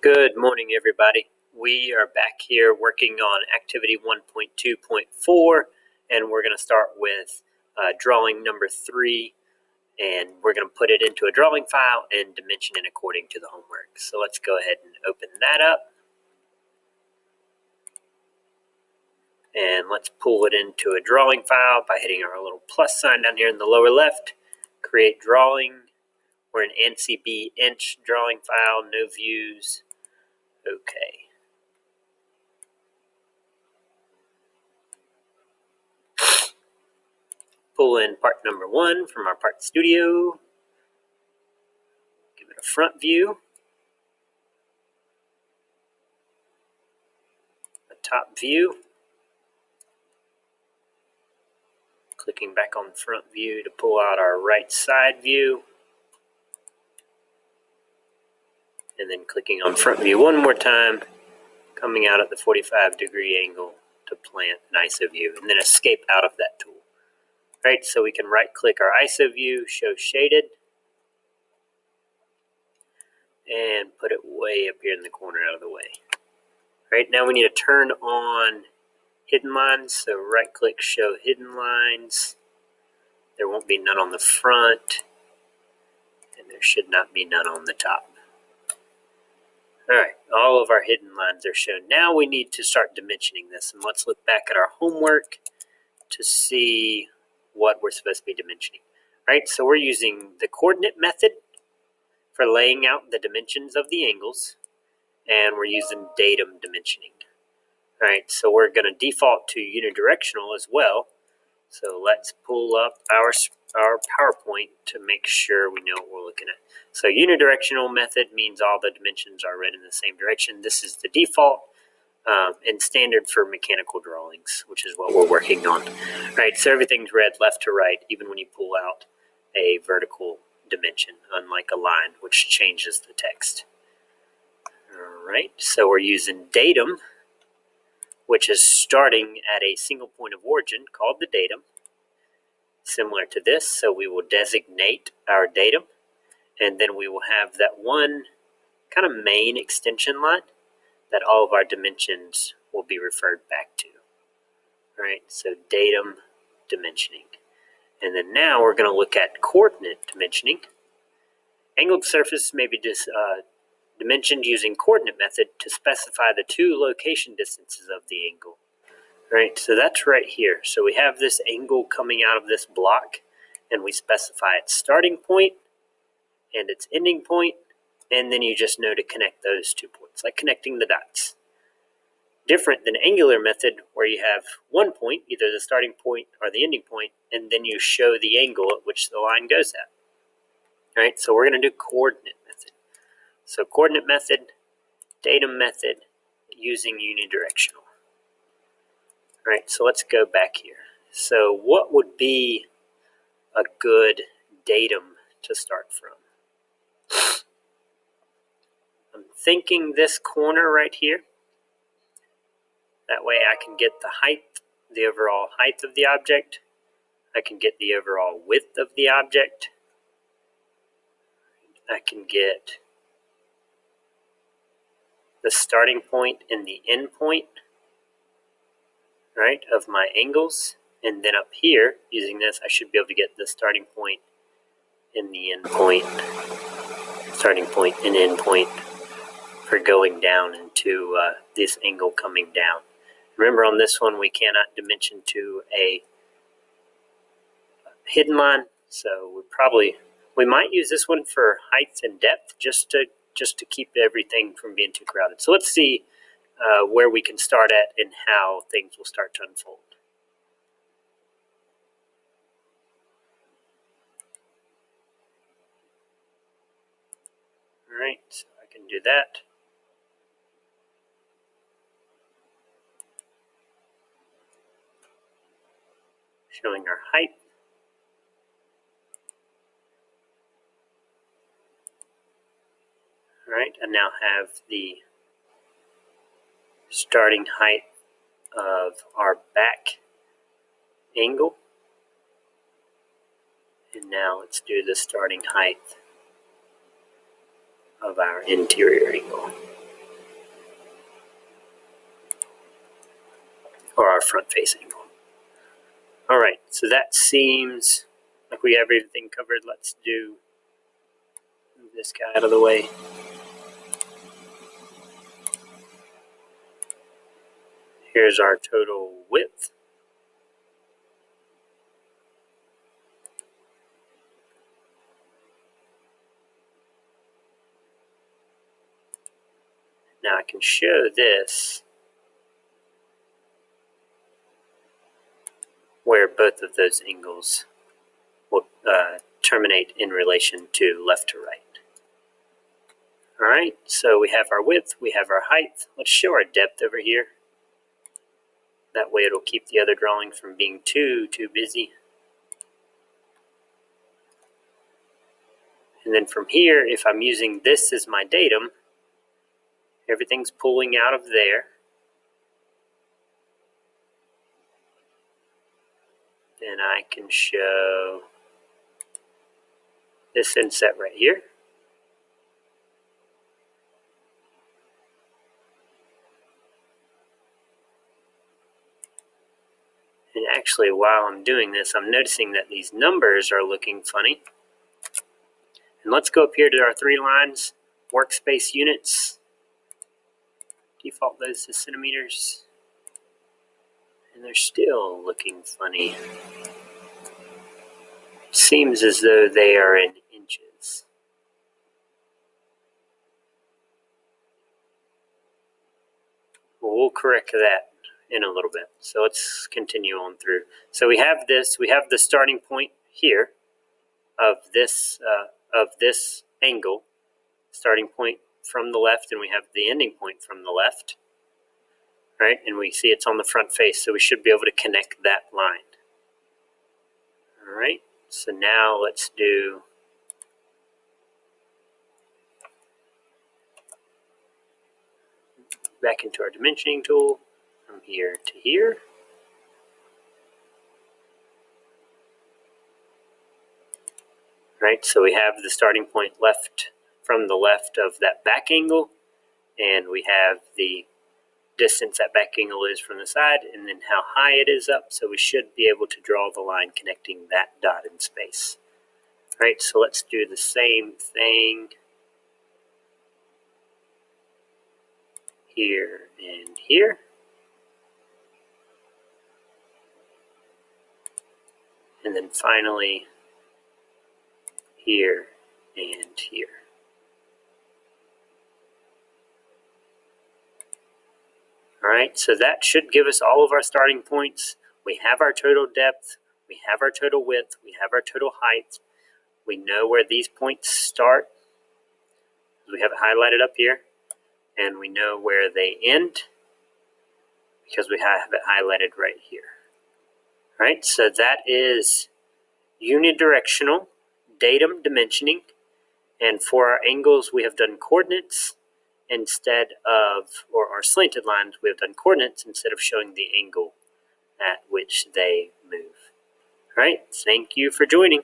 Good morning, everybody. We are back here working on activity 1.2.4, and we're going to start with drawing number 3, and we're going to put it into a drawing file and dimension it according to the homework. So let's go ahead and open that up, and let's pull it into a drawing file by hitting our little plus sign down here in the lower left. Create drawing. We're an NCB inch drawing file, no views. Okay. Pull in part number 1 from our part studio. Give it a front view, a top view. Clicking back on the front view to pull out our right side view. And then clicking on front view one more time, coming out at the 45-degree angle to plant an ISO view, and then escape out of that tool. Right, so we can right-click our ISO view, show shaded, and put it way up here in the corner out of the way. Right, now we need to turn on hidden lines, so right-click, show hidden lines. There won't be none on the front, and there should not be none on the top. Alright, all of our hidden lines are shown. Now we need to start dimensioning this, and let's look back at our homework to see what we're supposed to be dimensioning. Right, so we're using the coordinate method for laying out the dimensions of the angles, and we're using datum dimensioning. Alright, so we're going to default to unidirectional as well. So let's pull up our PowerPoint to make sure we know what we're looking at. So unidirectional method means all the dimensions are read in the same direction. This is the default and standard for mechanical drawings, which is what we're working on. Right, so everything's read left to right, even when you pull out a vertical dimension, unlike a line, which changes the text. All right, so we're using datum, which is starting at a single point of origin called the datum, similar to this. So we will designate our datum, and then we will have that one kind of main extension line that all of our dimensions will be referred back to. All right, so datum dimensioning. And then now we're going to look at coordinate dimensioning. Angled surface may be dimensioned using coordinate method to specify the two location distances of the angle. Right, so that's right here. So we have this angle coming out of this block, and we specify its starting point and its ending point, and then you just know to connect those 2 points, like connecting the dots. Different than angular method, where you have one point, either the starting point or the ending point, and then you show the angle at which the line goes at. All right, so we're going to do coordinate method. So coordinate method, datum method, using unidirectional. All right, so let's go back here. So what would be a good datum to start from? I'm thinking this corner right here. That way I can get the height, the overall height of the object. I can get the overall width of the object. I can get the starting point and the end point, right, of my angles. And then up here, using this, I should be able to get the starting point and the end point, starting point and end point for going down into this angle coming down. Remember, on this one, we cannot dimension to a hidden line, so we might use this one for height and depth, just to keep everything from being too crowded. So let's see where we can start at and how things will start to unfold. All right, so I can do that. Showing our height. All right, I now have the starting height of our back angle. And now let's do the starting height of our interior angle. front-face angle. All right, so that seems like we have everything covered. Let's move this guy out of the way. Here's our total width. Now I can show this where both of those angles will terminate in relation to left to right. All right, so we have our width, we have our height. Let's show our depth over here. That way it'll keep the other drawing from being too busy. And then from here, if I'm using this as my datum, everything's pulling out of there. Then I can show this inset right here. And actually, while I'm doing this, I'm noticing that these numbers are looking funny. And let's go up here to our 3 lines, workspace units. Default those to centimeters. And they're still looking funny. It seems as though they are in inches. Well, we'll correct that in a little bit. So let's continue on through. So we have this, we have the starting point here of this angle, starting point from the left, and we have the ending point from the left, right? And we see it's on the front face, so we should be able to connect that line. All right, so now let's do back into our dimensioning tool from here to here. Right, so we have the starting point left from the left of that back angle, and we have the distance that back angle is from the side, and then how high it is up, so we should be able to draw the line connecting that dot in space. Right, so let's do the same thing here and here. And then finally here and here. All right, so that should give us all of our starting points. We have our total depth, we have our total width, we have our total height. We know where these points start. We have it highlighted up here. And we know where they end because we have it highlighted right here. All right, so that is unidirectional datum dimensioning. And for our angles, we have done coordinates instead of, or our slanted lines, we have done coordinates instead of showing the angle at which they move. All right, thank you for joining.